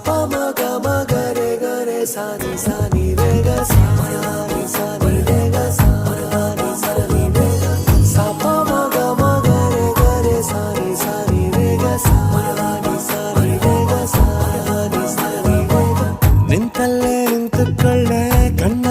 pa ma ga ma ga re sa ni re ga sa ni re ga sa ni re ga sa pa ma ga re sa ni re ga sa ni re ga sa ni re ga ನಿಂತಲ್ಲೇ ನಿಂತುಕೊಳ್ಳೆ ಕಣ್ಣ